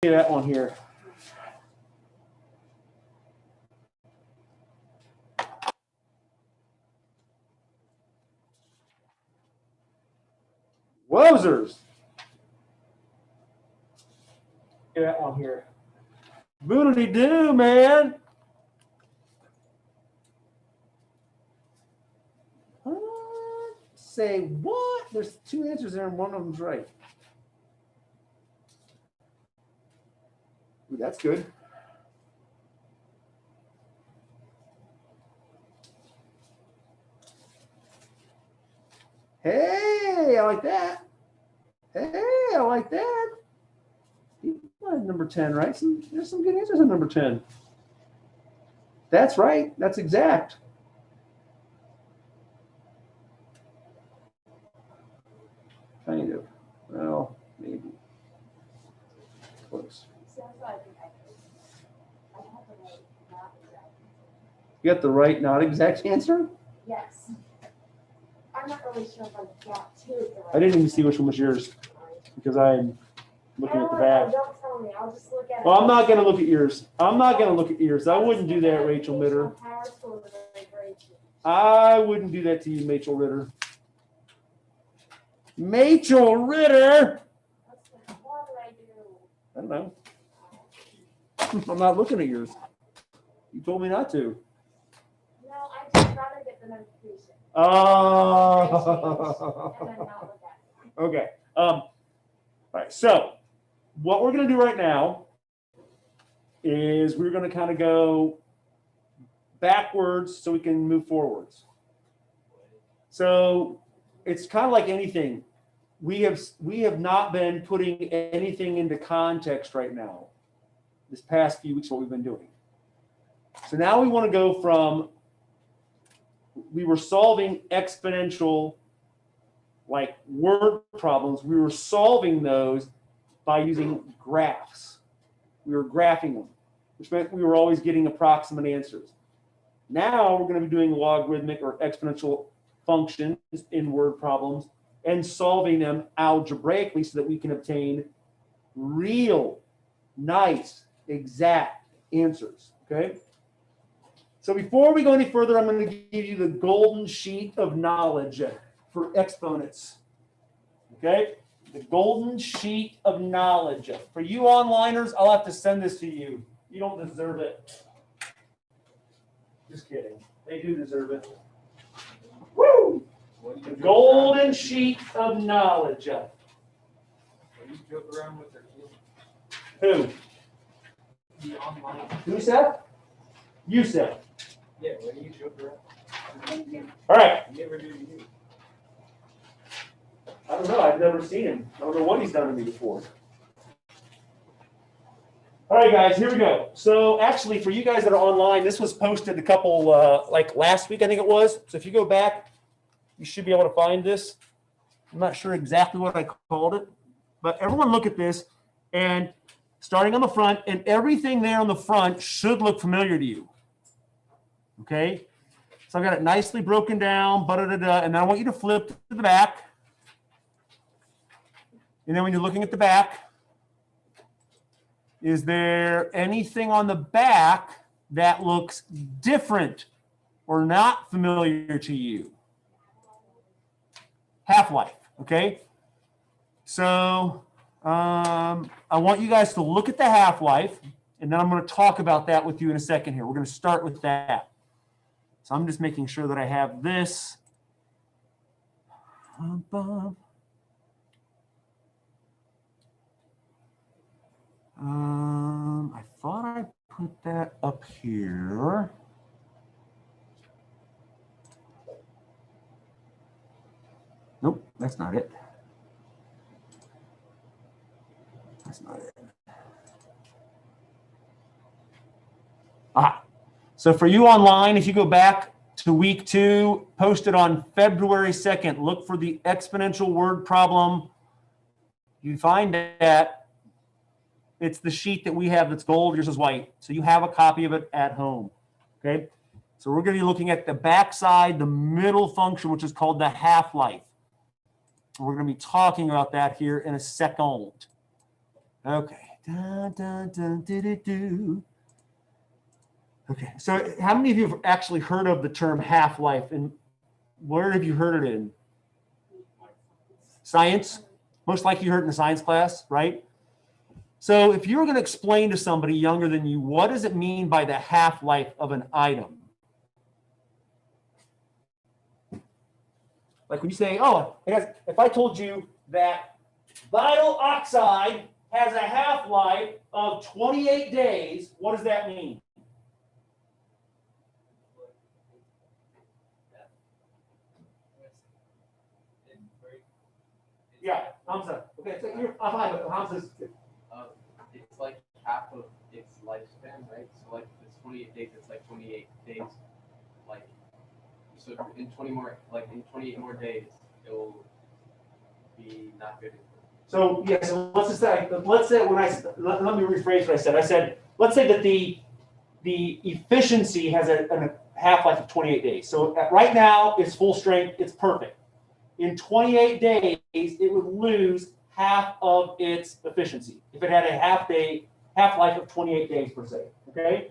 That one here. Wozers. That one here. Boodity doo, man. Say what? There's two answers there and one of them's right. Ooh, that's good. Hey, I like that. Hey, I like that. Number 10, right? There's some good answers on number 10. That's right. That's exact. Kind of. Well, maybe. Close. You got the right, not exact answer? Yes. I'm not really sure if I got two. I didn't even see which one was yours because I'm looking at the back. Don't tell me. I'll just look at it. Well, I'm not going to look at yours. I'm not going to look at yours. I wouldn't do that, Rachel Mitter. I wouldn't do that to you, Rachel Ritter. Rachel Ritter. What do I do? I don't know. I'm not looking at yours. You told me not to. No, I just rather get the notification. Oh. And then not look at it. Okay. All right. So what we're going to do right now is we're going to kind of go backwards so we can move forwards. So it's kind of like anything. We have not been putting anything into context right now. This past few weeks, what we've been doing. So now we want to go from, we were solving exponential, like word problems. We were solving those by using graphs. We were graphing them, which meant we were always getting approximate answers. Now we're going to be doing logarithmic or exponential functions in word problems and solving them algebraically so that we can obtain real, nice, exact answers, okay? So before we go any further, I'm going to give you the golden sheet of knowledge for exponents, okay? The golden sheet of knowledge. For you onliners, I'll have to send this to you. You don't deserve it. Just kidding. They do deserve it. Woo! The golden sheet of knowledge. You joke around with their Who? the online. Who said? You said. Yeah, when you joke around. All right. You never do to you. I don't know. I've never seen him. I don't know what he's done to me before. All right, guys, here we go. So actually, for you guys that are online, this was posted a couple, like last week, I think it was. So if you go back, you should be able to find this. I'm not sure exactly what I called it, but everyone look at this. And starting on the front, and everything there on the front should look familiar to you. Okay? So I've got it nicely broken down, and then I want you to flip to the back. And then when you're looking at the back, is there anything on the back that looks different or not familiar to you? Half-life, okay? So I want you guys to look at the half-life, and then I'm going to talk about that with you in a second here. We're going to start with that. So I'm just making sure that I have this. I thought I put that up here. Nope, that's not it. That's not it. So for you online, if you go back to week 2, posted on February 2nd, look for the exponential word problem. You find that it's the sheet that we have that's gold, yours is white. So you have a copy of it at home, okay? So we're going to be looking at the backside, the middle function, which is called the half-life. We're going to be talking about that here in a second. Okay, Dun, dun, dun, do, do, do. Okay, so how many of you have actually heard of the term half-life, and where have you heard it in? Science? Most likely you heard it in the science class, right? So if you were going to explain to somebody younger than you, what does it mean by the half-life of an item? Like when you say, oh, if I told you that vinyl oxide has a half-life of 28 days, what does that mean? Yeah, Hamza. Okay, so you're fine, but Hamza's. It's like half of its lifespan, right? So like if it's 28 days, it's like 28 days. Like so in 28 more days, it will be not good. So yeah, so let's just say let me rephrase what I said. I said let's say that the efficiency has a half-life of 28 days. So right now it's full strength, it's perfect. In 28 days, it would lose half of its efficiency if it had a half-life of 28 days per se. Okay,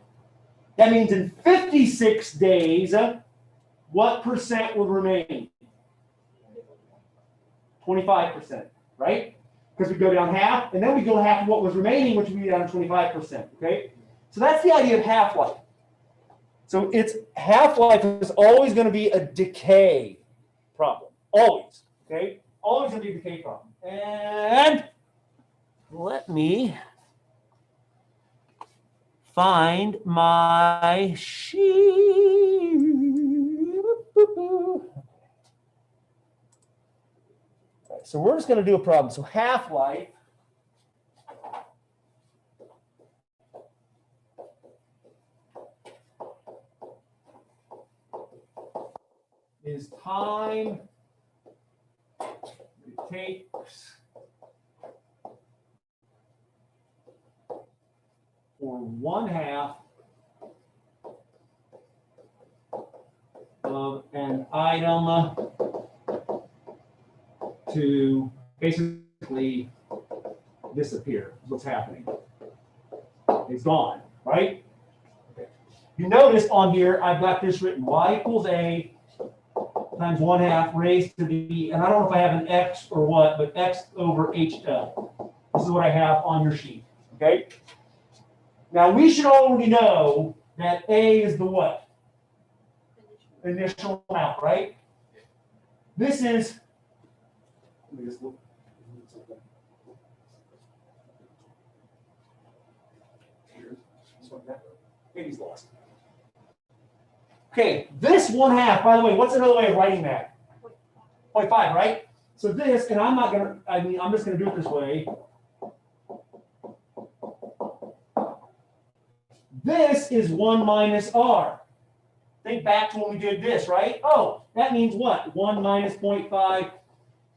that means in 56 days, what percent would remain? 25%, right? Because we go down half, and then we go half of what was remaining, which would be down to 25%. Okay, so that's the idea of half-life. So its half-life is always going to be a decay problem. Always, okay? Always going to be a decay problem. And let me find my sheet. All right, so we're just going to do a problem. So half-life is time it takes for 1/2 of an item to basically disappear. Is what's happening. It's gone, right? Okay. You notice on here I've got this written: y equals a times 1/2 raised to the, and I don't know if I have an x or what, but x over HL. This is what I have on your sheet, okay? Now we should already know that A is the what? Initial amount, right? This is, let me just look. Maybe lost. Okay, this 1/2, by the way, what's another way of writing that? 0.5, right? So this, and I'm just gonna do it this way. This is 1 minus R. Think back to when we did this, right? Oh, that means what? 1 minus 0.5,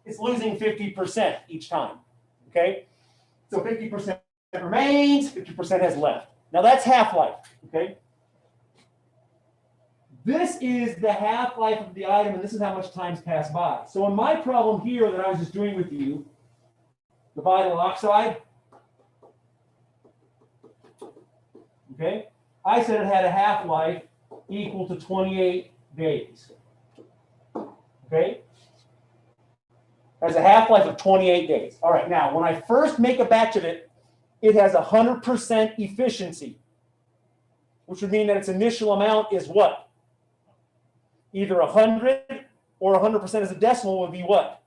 it's losing 50% each time, okay? So 50% remains, 50% has left. Now that's half-life, okay? This is the half-life of the item, and this is how much time's passed by. So in my problem here that I was just doing with you, the vinyl oxide, okay, I said it had a half-life equal to 28 days. Okay? Has a half-life of 28 days. All right, now, when I first make a batch of it, it has 100% efficiency, which would mean that its initial amount is what? Either 100 or 100% as a decimal would be what?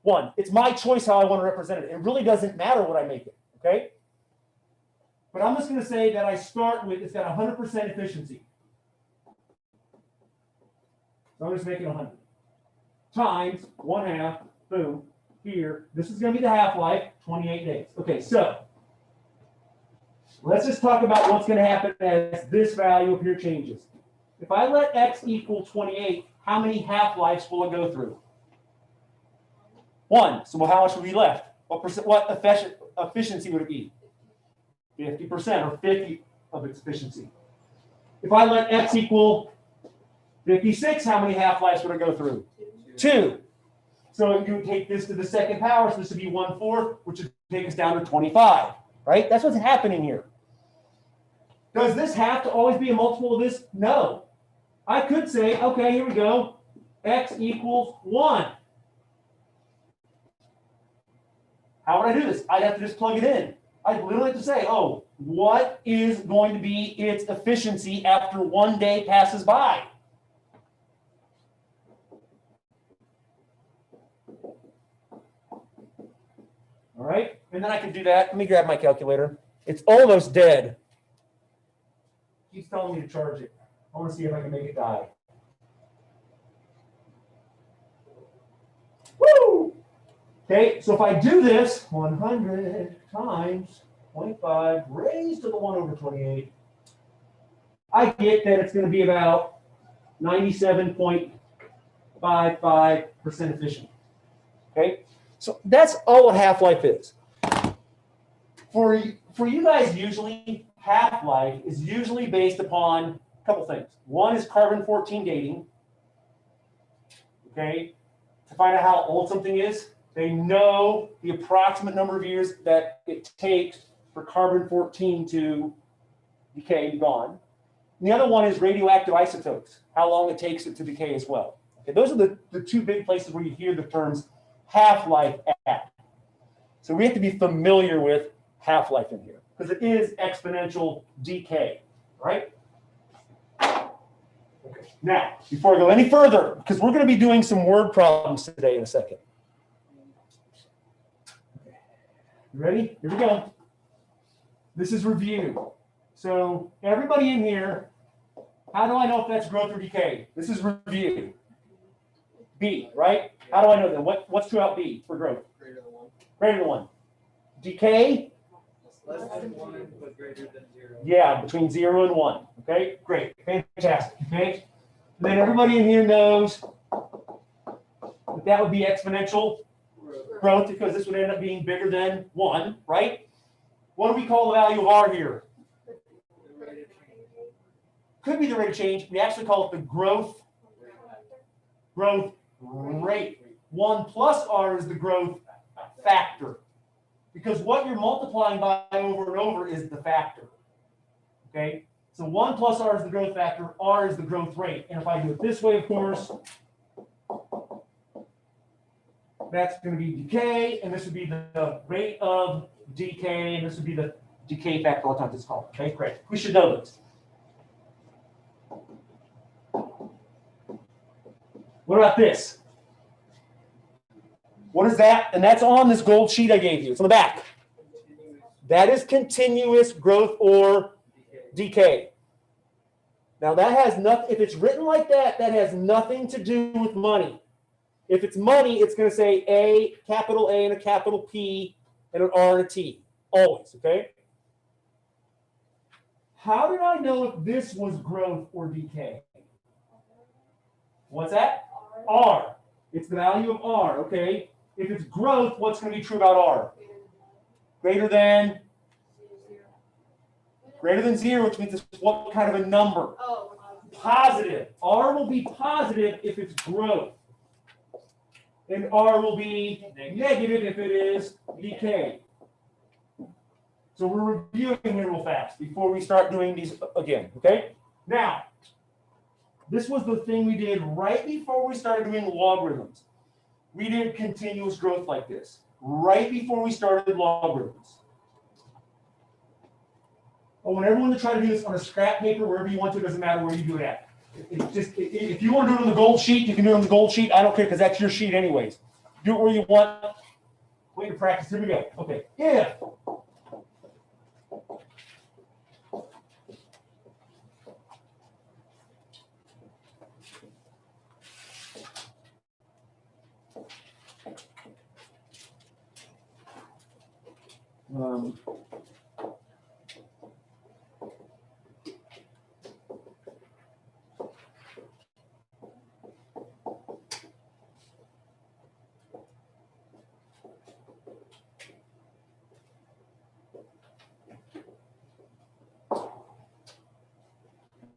1. It's my choice how I want to represent it. It really doesn't matter what I make it, okay? But I'm just going to say that I start with, it's got 100% efficiency. So I'm just making 100. Times 1/2, boom, here. This is going to be the half-life, 28 days. Okay, so let's just talk about what's going to happen as this value up here changes. If I let x equal 28, how many half-lives will it go through? 1. So how much would be left? What efficiency would it be? 50% or 50 of its efficiency. If I let x equal 56, how many half-lives would it go through? 2. So you would take this to the second power, so this would be 1/4, which would take us down to 25. right? That's what's happening here. Does this have to always be a multiple of this? No. I could say, okay, here we go. X equals 1. How would I do this? I'd have to just plug it in. I'd literally have to say, oh, what is going to be its efficiency after 1 day passes by? All right, and then I can do that. Let me grab my calculator. It's almost dead. Keeps telling me to charge it. I want to see if I can make it die. Woo! Okay, so if I do this, 100 times 0.5 raised to the 1 over 28, I get that it's going to be about 97.55% efficient. Okay, so that's all what half-life is. For you guys, usually, half-life is usually based upon a couple things. One is carbon-14 dating. Okay, to find out how old something is, they know the approximate number of years that it takes for carbon-14 to decay and be gone. And the other one is radioactive isotopes, how long it takes it to decay as well. Okay, those are the two big places where you hear the terms half-life at. So we have to be familiar with half-life in here because it is exponential decay, right? Okay. Now, before I go any further, because we're going to be doing some word problems today in a second. Okay. You ready? Here we go. This is review. So everybody in here, how do I know if that's growth or decay? This is review. B, right? How do I know that? What's true out B for growth? Greater than 1. Greater than 1. Decay? Less than 1, but greater than 0. Yeah, between 0 and 1. Okay, great. Fantastic. Okay. And then everybody in here knows that that would be exponential growth because this would end up being bigger than 1, right? What do we call the value of R here? Could be the rate of change. We actually call it the growth rate. 1 plus R is the growth factor. Because what you're multiplying by over and over is the factor. Okay? So 1 plus R is the growth factor, R is the growth rate. And if I do it this way, of course, that's going to be decay, and this would be the rate of decay, and this would be the decay factor, a lot of times it's called. Okay, great. We should know this. What about this? What is that? And that's on this gold sheet I gave you. It's on the back. That is continuous growth or decay. Now that has nothing, if it's written like that, that has nothing to do with money. If it's money, it's going to say A, capital A and a capital P and an R and a T. Always, okay? How did I know if this was growth or decay? What's that? R. It's the value of R, okay? If it's growth, what's going to be true about R? Greater than 0, which means it's what kind of a number? Oh. Positive. R will be positive if it's growth. And R will be negative if it is decay. So we're reviewing here real fast before we start doing these again, okay? Now, this was the thing we did right before we started doing logarithms. We did continuous growth like this, right before we started logarithms. I want everyone to try to do this on a scrap paper, wherever you want to, it doesn't matter where you do it at. If you want to do it on the gold sheet, you can do it on the gold sheet. I don't care because that's your sheet anyways. Do it where you want. Way to practice. Here we go. Okay. Yeah.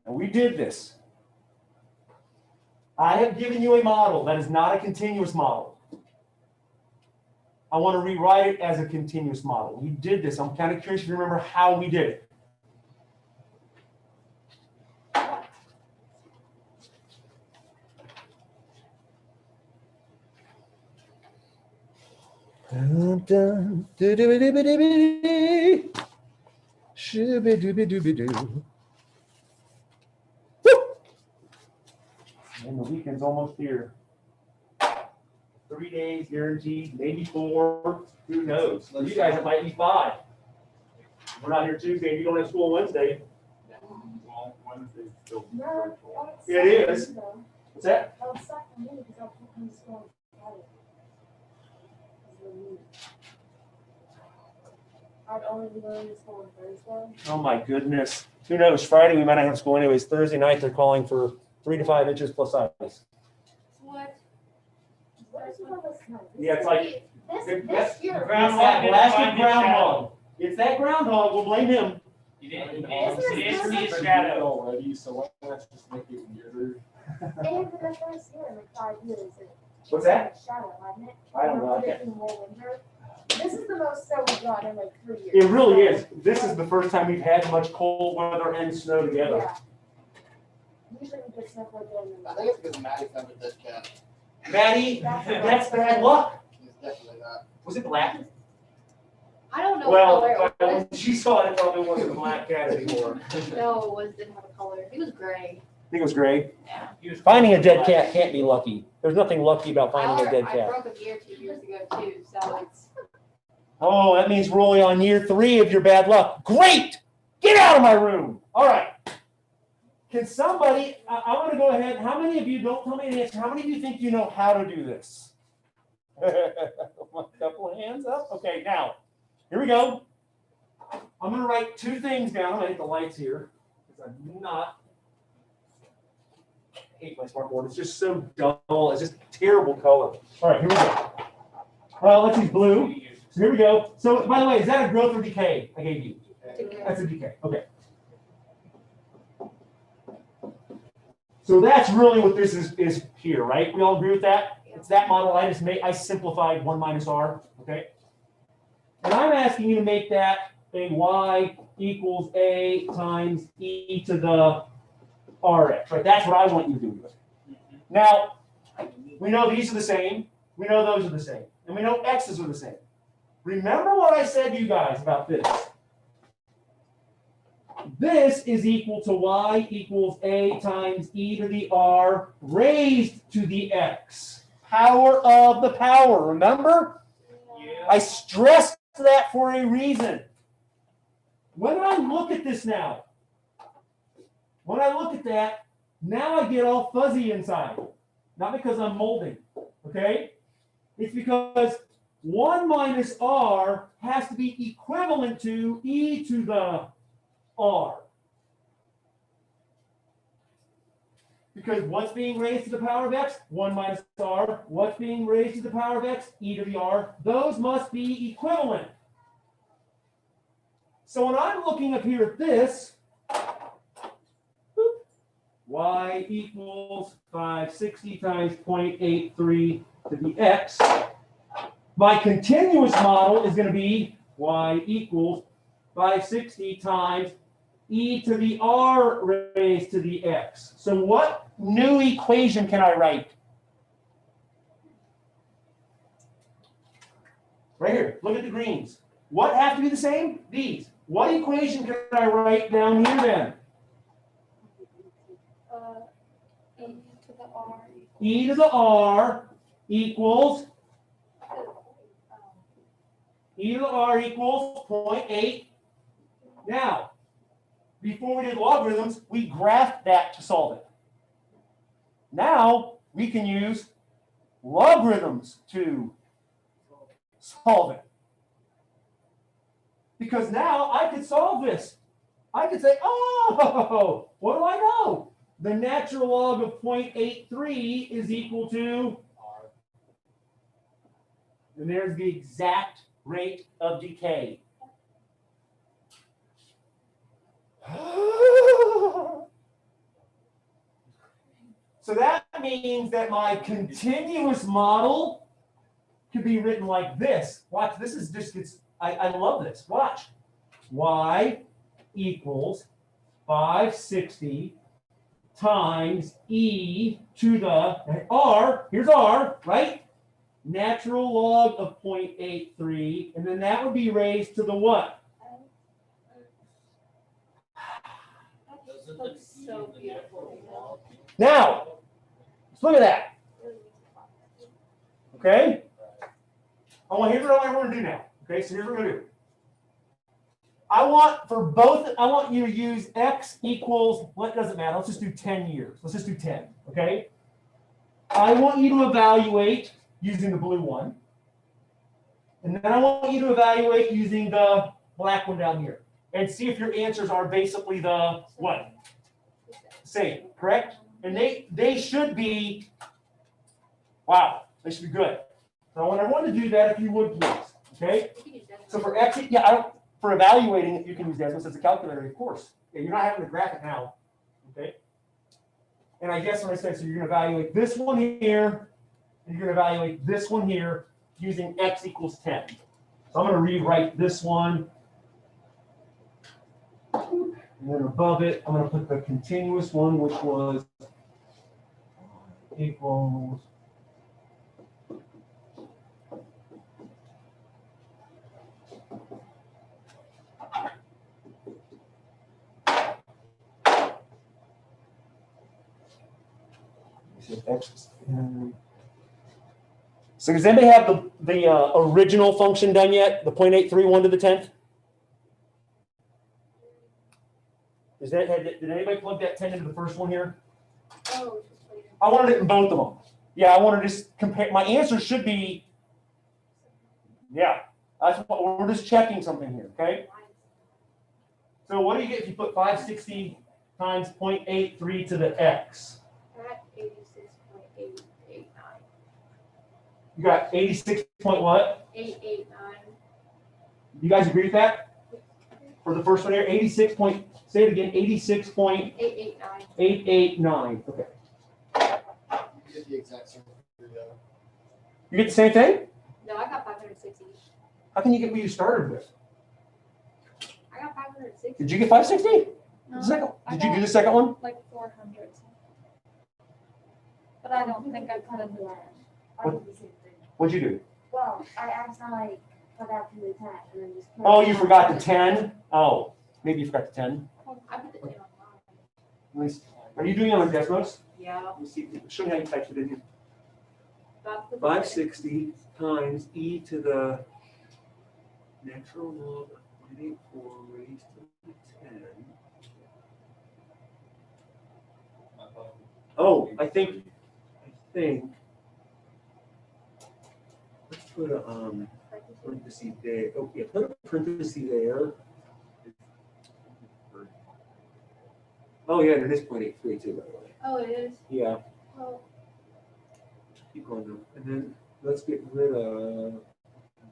We did this. I have given you a model that is not a continuous model. I want to rewrite it as a continuous model. We did this. I'm kind of curious if you remember how we did it. Dun, dun, doo-doo-doo-doo-doo-doo. Shoo-ba-doo-ba-doo-ba-doo. Woo! And the weekend's almost here. 3 days guaranteed, maybe 4. Who knows? For you guys, it might be 5. We're not here Tuesday. You don't have school Wednesday. Well, Wednesday's still No, virtual. it's It is. Saturday, though. What's that? Oh, it's not for me because I'll come to school on Friday. It's the week. I'd only be going to school on Thursday. Oh my goodness. Who knows? Friday we might not have school anyways. Thursday night they're calling for 3 to 5 inches plus ice. What? What is all this time? Yeah, it's like This year. it's that blasted groundhog. It's that groundhog. We'll blame him. You didn't see his shadow. Already, so let's just make it weirder. And for the first year in like 5 years. What's that? Shadow, hadn't it? I don't know. I We're can't- predicting more winter. This is the most snow we've gotten in like 3 years. It really is. This is the first time we've had much cold weather and snow together. Yeah. Usually we get snow for the I think it's because Maddie's have a dead cat. Maddie, that's bad luck. It's definitely that. Was it black? I don't know what color Well, it was. when she saw it, it probably wasn't a black cat anymore. No, it didn't have a color. It was gray. I think it was gray. Yeah. Finding a dead cat can't be lucky. There's nothing lucky about finding a dead I cat. broke a gear 2 years ago too, so it's. Oh, that means we're only on year 3 of your bad luck. Great! Get out of my room. All right. Can somebody, I want to go ahead. How many of you, don't tell me an answer, how many of you think you know how to do this? A couple of hands up. Okay, now, here we go. I'm going to write 2 things down. I'm going to hit the lights here because I'm not. I hate my smartboard. It's just so dull. It's just terrible color. All right, here we go. Well, let's use blue. So here we go. So, by the way, is that a growth or decay I gave you? That's a decay. Okay. So that's really what this is here, right? We all agree with that? It's that model I simplified 1 minus r, okay? And I'm asking you to make that a y equals a times e to the rx, right? That's what I want you to do with it. Now, we know these are the same. We know those are the same. And we know x's are the same. Remember what I said to you guys about this. This is equal to y equals a times e to the r raised to the x. Power of the power, remember? Yeah. I stressed that for a reason. When I look at this now, when I look at that, now I get all fuzzy inside. Not because I'm molding, okay? It's because 1 minus r has to be equivalent to e to the r. Because what's being raised to the power of x? 1 minus r. What's being raised to the power of x? E to the r. Those must be equivalent. So when I'm looking up here at this, y equals 560 times 0.83 to the x. My continuous model is going to be y equals 560 times e to the r raised to the x. So what new equation can I write? Right here. Look at the greens. What have to be the same? These. What equation can I write down here then? E to the R. E to the r equals e to the r equals 0.8. Now, before we did logarithms, we graphed that to solve it. Now, we can use logarithms to solve it. Because now I could solve this. I could say, oh, what do I know? The natural log of 0.83 is equal to r. And there's the exact rate of decay. So that means that my continuous model could be written like this. Watch, this is just, I love this. Watch. Y equals 560 times e to the r, here's r, right? Natural log of 0.83, and then that would be raised to the what? Doesn't Looks the so the beautiful. natural law- Now, let's look at that, okay? Here's what I want to do now. Okay, so here's what we're going to do. I want you to use x equals, what doesn't matter, let's just do 10 years. Let's just do 10, okay? I want you to evaluate using the blue one. And then I want you to evaluate using the black one down here. And see if your answers are basically the what? Same, correct? And they should be, wow, they should be good. So I want everyone to do that if you would please, okay? So for x, for evaluating it, you can use Desmos as a calculator, of course. Yeah, you're not having to graph it now, okay? And I guess when I said, so you're going to evaluate this one here, and you're going to evaluate this one here using x equals 10. So I'm going to rewrite this one. And then above it, I'm going to put the continuous one, which was equals so does anybody have the original function done yet? The 0.831 to the 10th? Did anybody plug that 10 into the first one here? Oh, just wait. I wanted it in both of them. Yeah, I want to just compare. My answer should be, yeah. That's what we're just checking something here, okay? So what do you get if you put 560 times 0.83 to the x? At 86.889. You got 86 point what? 889. You guys agree with that? For the first one here, 86 point, say it again, 86.889. 889. Okay. You get the exact same. You get the same thing? No, I got 560. How can you get what you started with? I got 560. Did you get 560? No, The second, I did you do got the second one? like 400. But I don't think I put in the 10. I did the same thing. What'd you do? Well, I accidentally forgot to do the 10 and then just. Oh, you forgot the 10? Oh, maybe you forgot the 10. I put the 10 on At least, are you doing it on Desmos? Yeah. Let me see. Show me how you typed it in here. That's the 560 times e to the natural log of 0.84 raised to the 10. Oh, I think. Let's put a parenthesis there. Oh, yeah, put a parenthesis there. Oh, yeah, it is 0.83 too, by the way. Oh, it is. Yeah, Oh, keep going though. And then let's get rid of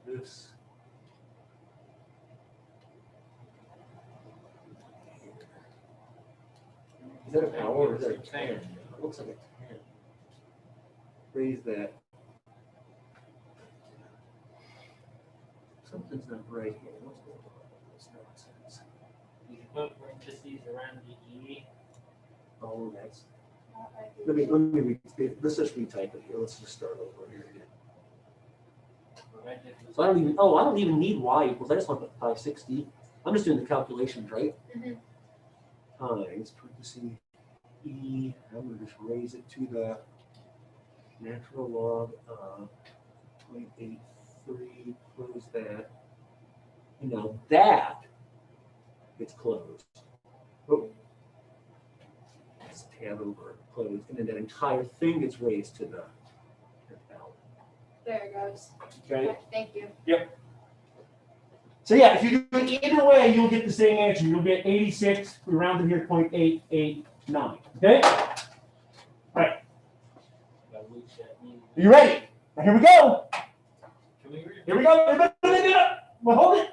this. Is that a power or is that a 10? It looks like a 10. Raise that. Something's not right here. What's going on? It's nonsense. You put parentheses around the E. Oh, that's. Let's just retype it here. Let's just start over here. So I don't even need y equals. I just want the 560. I'm just doing the calculations, right? Mhm. Times parentheses e. I'm going to just raise it to the natural log of 0.83. Close that. And now that gets closed. Oh. Let's tab over, closed, and then that entire thing gets raised to the 10,000. there it goes. Okay. Thank you. So yeah, if you do it either way, you'll get the same answer. You'll get 86. We rounded here 0.889. Okay. All right. Are you ready? Now here we go. Here we go. Everybody do it. Well, hold it.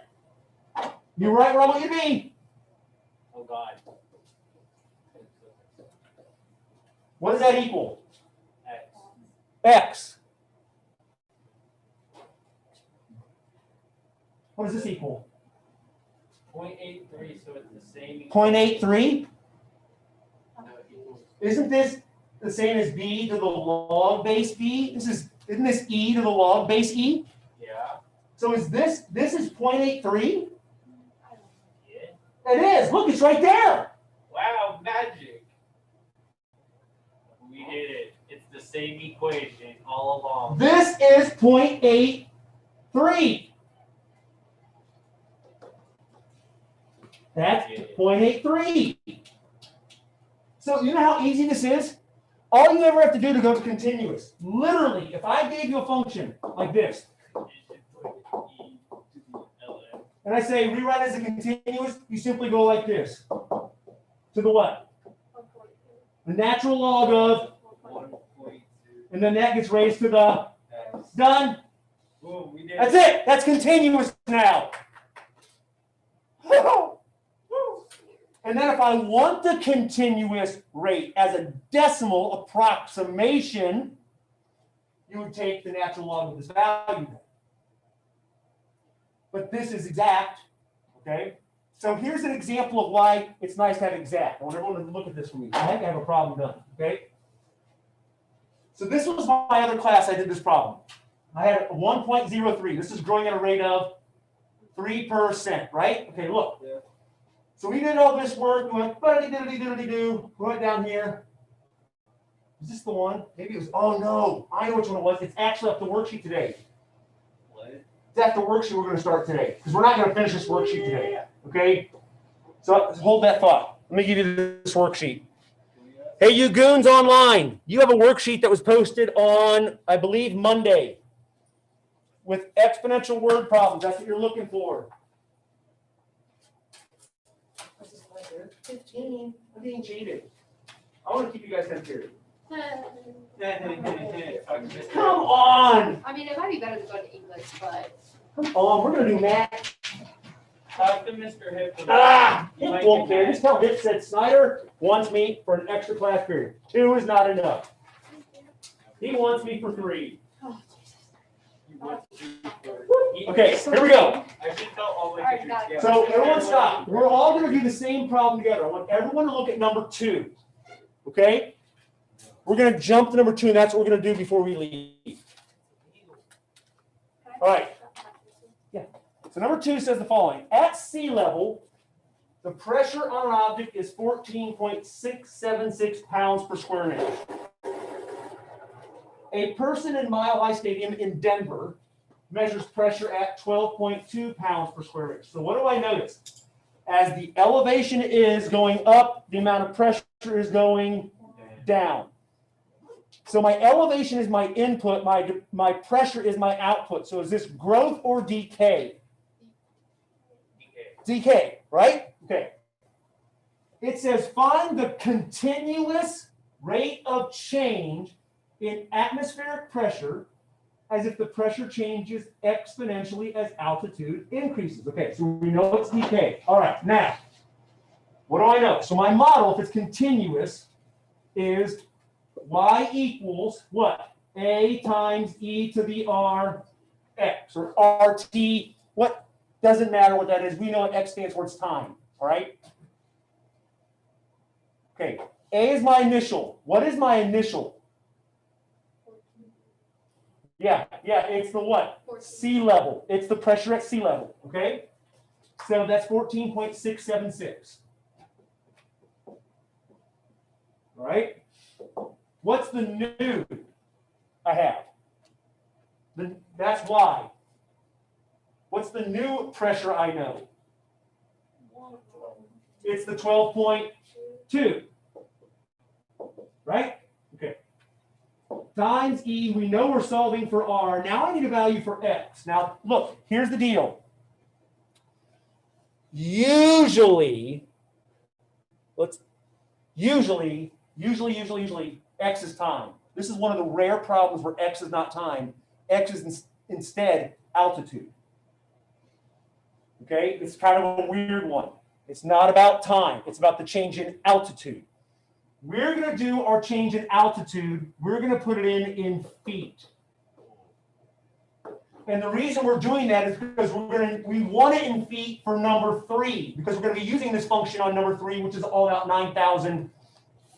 You're right where I want you to be. Oh, God. What does that equal? X. X. What does this equal? 0.83, so it's the same. 0.83? No, it equals Isn't this the same as b to the log base b? Isn't this e to the log base e? Yeah. So is this is 0.83? Yeah. It is. Look, it's right there. Wow, magic. We did it. It's the same equation all along. This is 0.83. That's 0.83. So you know how easy this is? All you ever have to do to go to continuous, literally, if I gave you a function like this, You should put e to the ln. and I say rewrite as a continuous, you simply go like this. To the what? The natural log of, 1.2. and then that gets raised to the, done. Boom, we did That's it. That's continuous now. And then if I want the continuous rate as a decimal approximation, you would take the natural log of this value. But this is exact, okay? So here's an example of why it's nice to have exact. I want everyone to look at this for me. I have to have a problem done, okay? So this was my other class I did this problem. I had 1.03. This is growing at a rate of 3%, right? Okay, look. Yeah. So we did all this work. We went diddly-diddly-diddly-doo. We went down here. Is this the one? Maybe it was. Oh no, I know which one it was. It's actually off the worksheet today. What? It's at the worksheet we're going to start today because we're not going to finish this worksheet today. Okay. So hold that thought. Let me give you this worksheet. Hey, you goons online, you have a worksheet that was posted on, I believe, Monday with exponential word problems. That's what you're looking for. 15. I'm being cheated. I want to keep you guys contented. Come on. I mean, it might be better to go to English, but Come on. We're going to do math. Talk to Mr. Hip. Hip won't care. Just tell Hip said Snyder wants me for an extra class period. 2 is not enough. He wants me for 3. Okay, here we go. I should tell all my Alright, teachers. got it. yeah. So everyone stop. We're all going to do the same problem together. I want everyone to look at number 2. Okay? We're going to jump to number 2, and that's what we're going to do before we leave. All right. So number 2 says the following. At sea level, the pressure on an object is 14.676 pounds per square inch. A person in Mile High Stadium in Denver measures pressure at 12.2 pounds per square inch. So what do I notice? As the elevation is going up, the amount of pressure is going down. So my elevation is my input, my pressure is my output. So is this growth or decay? Decay, right? Okay. It says find the continuous rate of change in atmospheric pressure as if the pressure changes exponentially as altitude increases. Okay, so we know it's decay. All right, now, what do I know? So my model, if it's continuous, is y equals what? A times e to the r x, or rt. What? Doesn't matter what that is. We know what x stands for. It's time. All right? Okay, A is my initial. What is my initial? Yeah, it's the what? Sea level. It's the pressure at sea level, okay? So that's 14.676. All right? What's the new I have? That's Y. What's the new pressure I know? It's the 12.2. Right? Okay. Times E, we know we're solving for R. Now I need a value for X. Now, look, here's the deal. Usually, usually, X is time. This is one of the rare problems where X is not time. X is instead altitude. Okay? It's kind of a weird one. It's not about time. It's about the change in altitude. We're going to do our change in altitude. We're going to put it in feet. And the reason we're doing that is because we want it in feet for number 3, because we're going to be using this function on number 3, which is all about 9,000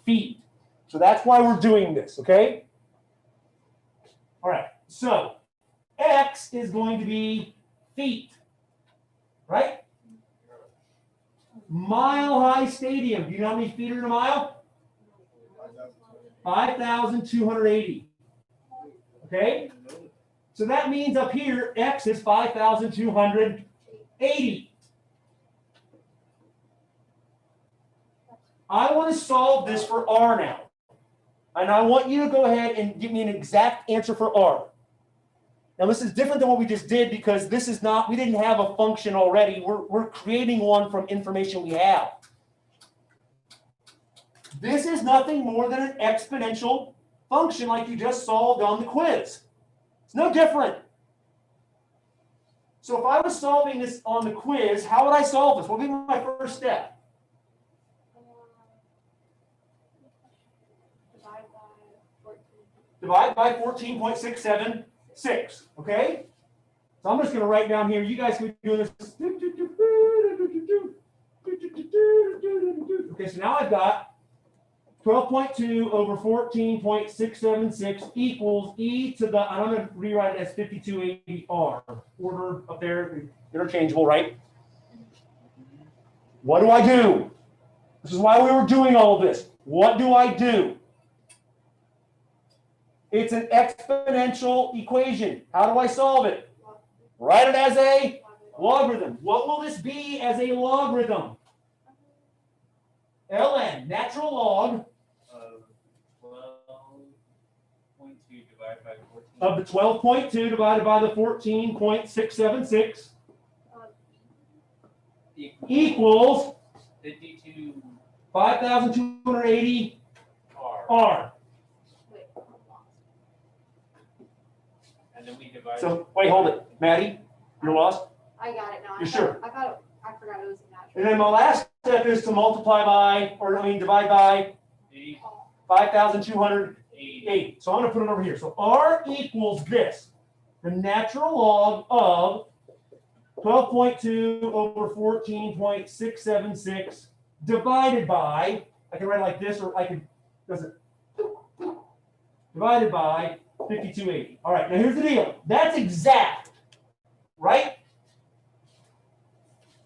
feet. So that's why we're doing this, okay? All right, so X is going to be feet, right? Mile High Stadium. Do you know how many feet are in a mile? 5,280. Okay? So that means up here, X is 5,280. I want to solve this for R now. And I want you to go ahead and give me an exact answer for R. Now this is different than what we just did because this is not, we didn't have a function already. We're creating one from information we have. This is nothing more than an exponential function like you just solved on the quiz. It's no different. So if I was solving this on the quiz, how would I solve this? What would be my first step? Divide by 14.676. Okay? So I'm just going to write down here. You guys can be doing this. Okay, so now I've got 12.2 over 14.676 equals e to the, I'm going to rewrite it as 5280r. Order up there, interchangeable, right? What do I do? This is why we were doing all of this. What do I do? It's an exponential equation. How do I solve it? Write it as a logarithm. What will this be as a logarithm? ln, natural log Of 12.2 divided by 14. of the 12.2 divided by the 14.676 equals 52 5,280 R. R. Wait, I'm lost. And then we divide. So, wait, hold it. Maddie, you're lost? I got it now. You sure? I forgot it was a natural. And then my last step is to multiply by, or I mean divide by 5,280. So I'm going to put it over here. So R equals this. The natural log of 12.2 over 14.676 divided by, I can write it like this, or I can, divided by 5280. All right, now here's the deal. That's exact, right?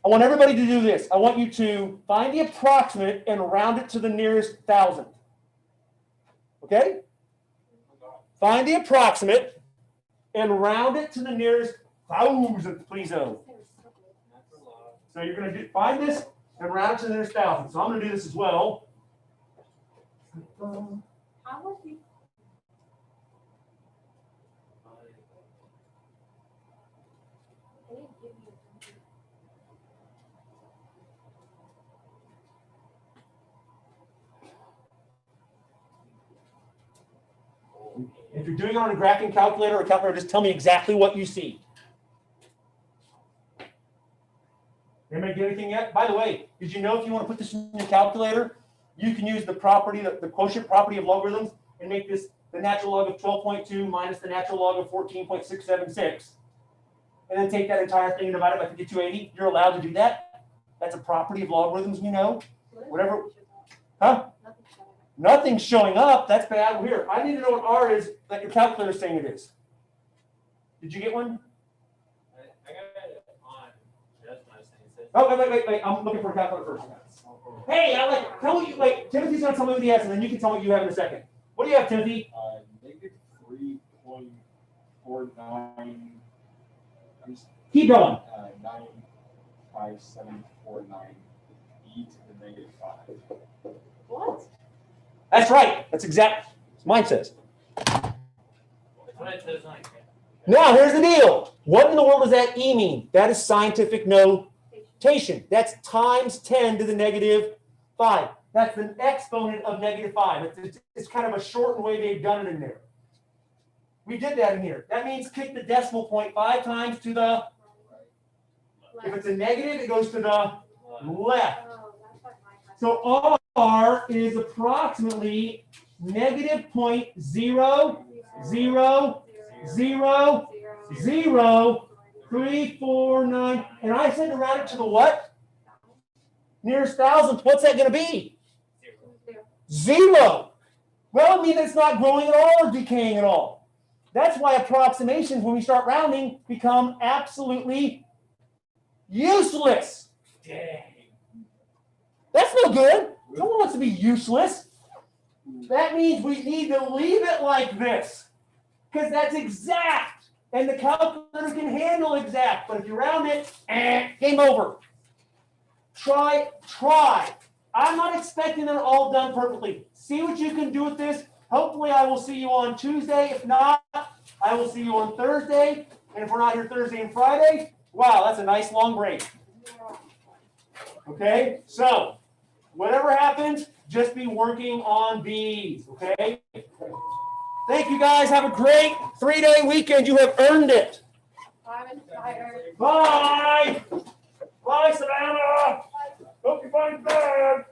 I want everybody to do this. I want you to find the approximate and round it to the nearest thousand. Okay? Find the approximate and round it to the nearest thousandth, please. So you're going to find this and round it to the nearest thousand. So I'm going to do this as well. How would you? They didn't give me a computer. If you're doing it on a graphing calculator or calculator, just tell me exactly what you see. Anybody get anything yet? By the way, did you know if you want to put this in your calculator, you can use the property, the quotient property of logarithms, and make this the natural log of 12.2 minus the natural log of 14.676, and then take that entire thing and divide it by 5280. You're allowed to do that. That's a property of logarithms, you know. Whatever. Huh? Nothing's showing up. That's bad. Well, here, I need to know what R is that your calculator is saying it is. Did you get one? I got it on just my thing. It says Oh, wait. I'm looking for a calculator first. Hey, tell me, Timothy's going to tell me what he has, and then you can tell me what you have in a second. What do you have, Timothy? Negative 3.49. Keep going. 95749 e to the negative 5. What? That's right. That's exact. Mine says. that's what it says on it. Now, here's the deal. What in the world does that E mean? That is scientific notation. That's times 10 to the negative 5. That's the exponent of negative 5. It's kind of a shortened way they've done it in there. We did that in here. That means kick the decimal point 5 times to the, if it's a negative, it goes to the left. Oh, that's like my class. So R is approximately negative 0.0000 0, 3, 4, 9. And I said to round it to the what? Nearest thousandth. What's that going to be? 0. Well, it means it's not growing at all or decaying at all. That's why approximations, when we start rounding, become absolutely useless. Dang. That's no good. No one wants to be useless. That means we need to leave it like this, because that's exact. And the calculator can handle exact. But if you round it, game over. Try. I'm not expecting it all done perfectly. See what you can do with this. Hopefully I will see you on Tuesday. If not, I will see you on Thursday. And if we're not here Thursday and Friday, wow, that's a nice long break. Okay, so whatever happens, just be working on these, okay? Thank you guys. Have a great 3-day weekend. You have earned it. I'm tired. Bye. Bye, Savannah. Hope you find bad.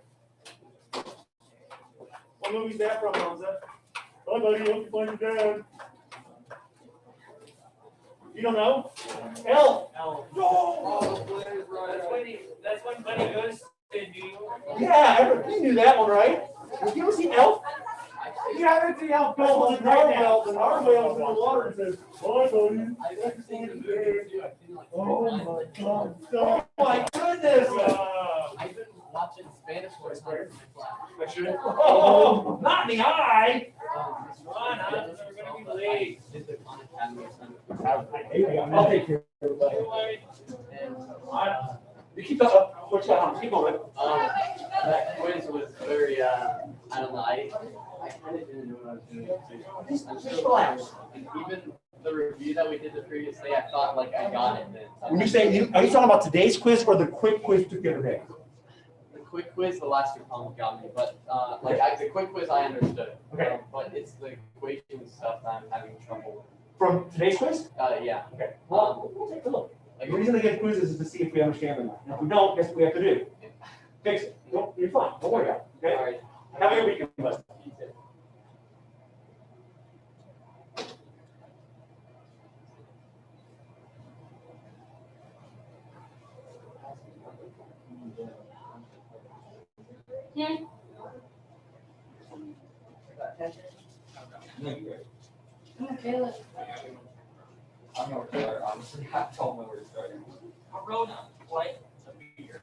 What movie's that from, Hamza? Bye, buddy. Hope you find your dad. You don't know? Elf. Elf. No. That's when Buddy goes to New York. Yeah, you knew that one, right? Have you ever seen Elf? Yeah, I didn't see Elf. No, the narwhal. The narwhal's in the water and says, "Bye, buddy." I've never seen the movie too. I've seen like Oh times. Oh my goodness! I've been watching Spanish for a time. I should. Oh, not in the eye. Come on, huh? We're going to be late. Did the Khan Academy I'll take care of it. and You keep up. What you got? Keep going. that quiz was very I don't know. I kind of didn't know what I was doing. Just relax. And even the review that we did the previous day, I thought like I got it. When you say, are you talking about today's quiz or the quick quiz took the other day? The quick quiz, the last two problems got me, but the quick quiz I understood. Okay. But it's the equation stuff that I'm having trouble. From today's quiz? Yeah. Okay. Well, we'll take a look. Like, The reason they get quizzes is to see if we understand them. If we don't, guess what we have to do? Fix it. You're fine. Don't worry about it. Okay? all right. Have a good weekend, bud. I'm feeling. I'm not sure, honestly, I don't know where to start. A road flight to beer.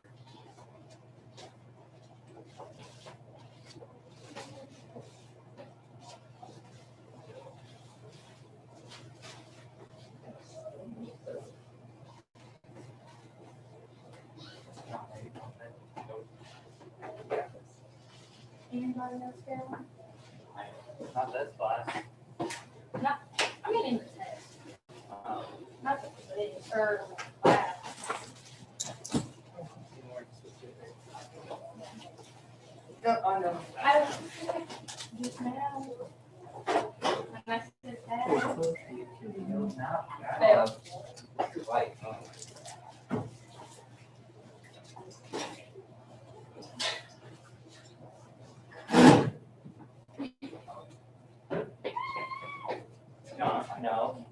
Anybody else feeling? Not this class. I mean, in the test. Not the quiz or class. I know. I just now. When I said that. Failed. No.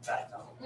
That's all.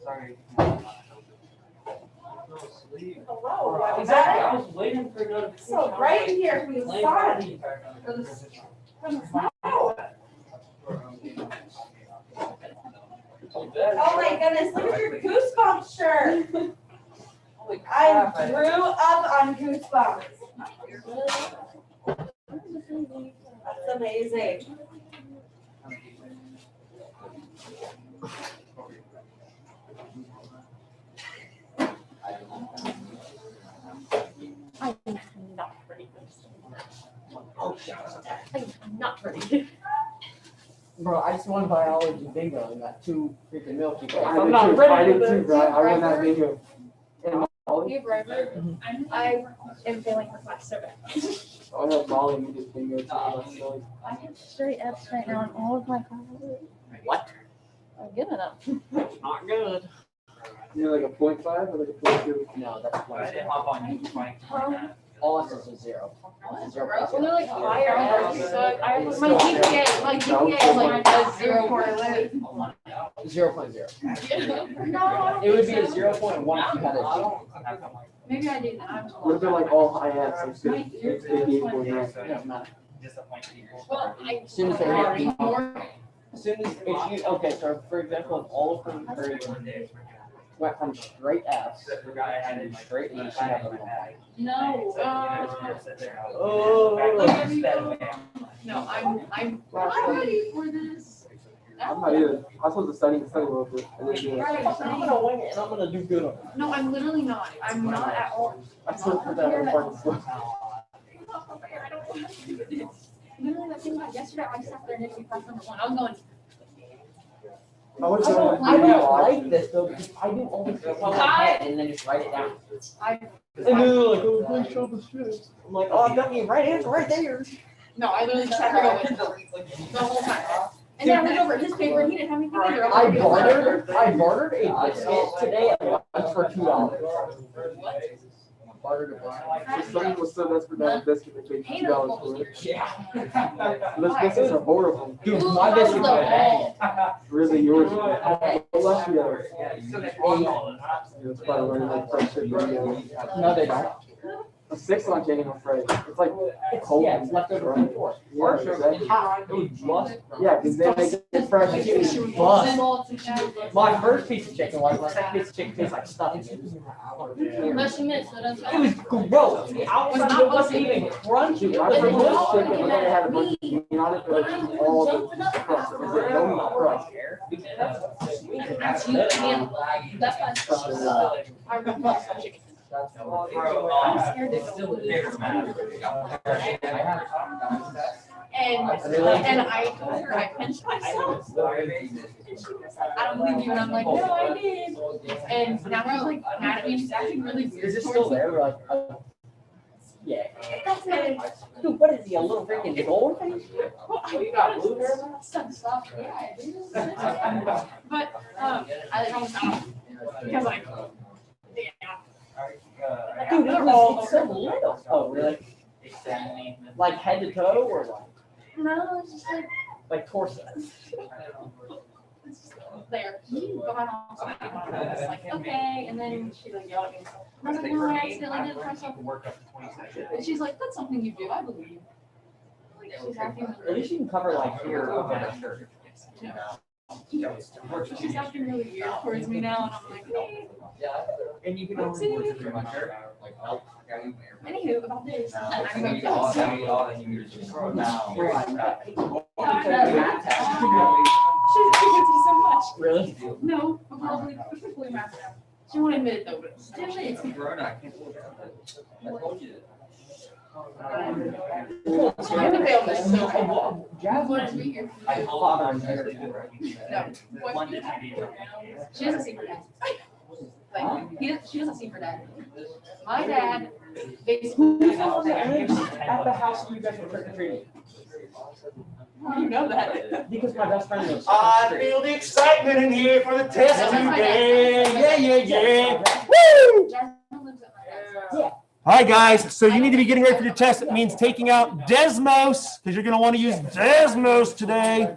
Sorry. Hello. Exactly. I was waiting for notification. It's so bright in here from the Playing sun. guitar. From the snow. Oh my goodness, look at your Goosebumps shirt. Holy I crap, grew up on Goosebumps. That's amazing. I'm not ready for this. I'm not ready. Bro, I just won biology bingo and got 2 freaking milky boys. I I'm did not too. ready I for did this. too, bro. I won that bingo. And Molly, You forever. I am failing her class so bad. I have Molly and we did bingo too. That's silly. I have straight F's right now in all of my classes. What? I'm giving up. Not good. You're like a 0.5 or like a 0.2? No, that's I one. didn't hop on you twice. All S's is 0. Well, they're like higher F's, so I have my GPA is like a 0.1. 0.0. No. It would be a 0.1 if you had a Maybe I didn't. Would have been like all high F's. So it's 58.9. G. Doesn't matter. Disappoint people. Well, As soon as they hit B. As soon as if you okay, so for example, if all of them went from straight F's to straight E's, you have a 1. no. No, I'm ready for this. I'm not either. I was supposed to study a little bit. And then do it. I'm gonna wing it and I'm gonna do good on it. No, I'm literally not. I'm not at all. I still put that in part of Literally, that thing about yesterday, I sat there and did class number 1. I was going, I don't like this though because I do all this stuff on my head and then just write it down. And then they're like, oh, please show the shit. I'm like, oh, I've got the right answer right there. no, I literally sat there going the whole time. And then I looked over at his paper and he didn't have anything either. I bartered a biscuit today at lunch for $2. Bartered a biscuit. Someone was so desperate to have a biscuit they paid Hate $2 for it. Yeah. Those biscuits are horrible. Dude, Ooh, my that was biscuit the was ball. Really yours. Okay. Unless you have. Yeah, It's probably running like fresh shit. No, they don't. A 6 lunch ain't even fresh. It's like cold. Yeah, it's leftover from before. Yeah, exactly. It was just. Yeah, because they make it fresh. But my first piece of chicken was my second piece of chicken tastes like stuffing. Unless you missed it, It was gross. The outside it wasn't even crunchy. It My was first little lunch chicken, and then they had a bunch of meat on it, but it's all the crust. It was like no crust. That's you, man. That's fine. I remember some chicken. I'm scared to go with it. And I told her I pinched myself. And she was like, I don't believe you. And I'm like, no, I did. And now we're like mad at me. She's acting really weird. Is it still there? We're like, yeah. That's not. Dude, what is he? A little freaking goldfish? Oh, you got blue hair? Some stuff. Yeah, I do. But I almost got him because like, yeah. Dude, it's so little. Oh, really? Like head to toe or like? No, it's just Like torso? it's just there. You got on something. I was like, okay. And then she like yelled at me. I was like, no, I accidentally did it myself. And she's like, that's something you do, I believe. Like, she's acting At least you can cover like here on a shirt. She's acting really weird towards me now, and I'm like, hey. And you can only Anywho, about this. I'm going She's giving me so much. Really? No, but probably math now. She won't admit it though, but it's 10 minutes. I have to fail this, so. Jazz What is me here? No. What? She doesn't see her dad. Like, she doesn't see her dad. My dad basically. At the house you guys were trick or treating. How do you know that? Because my best friend was. I feel the excitement in here for the test That's my today. Yeah. Jasmine lives at my dad's. Yeah. All right, guys. So you need to be getting ready for your test. It means taking out Desmos because you're going to want to use Desmos today.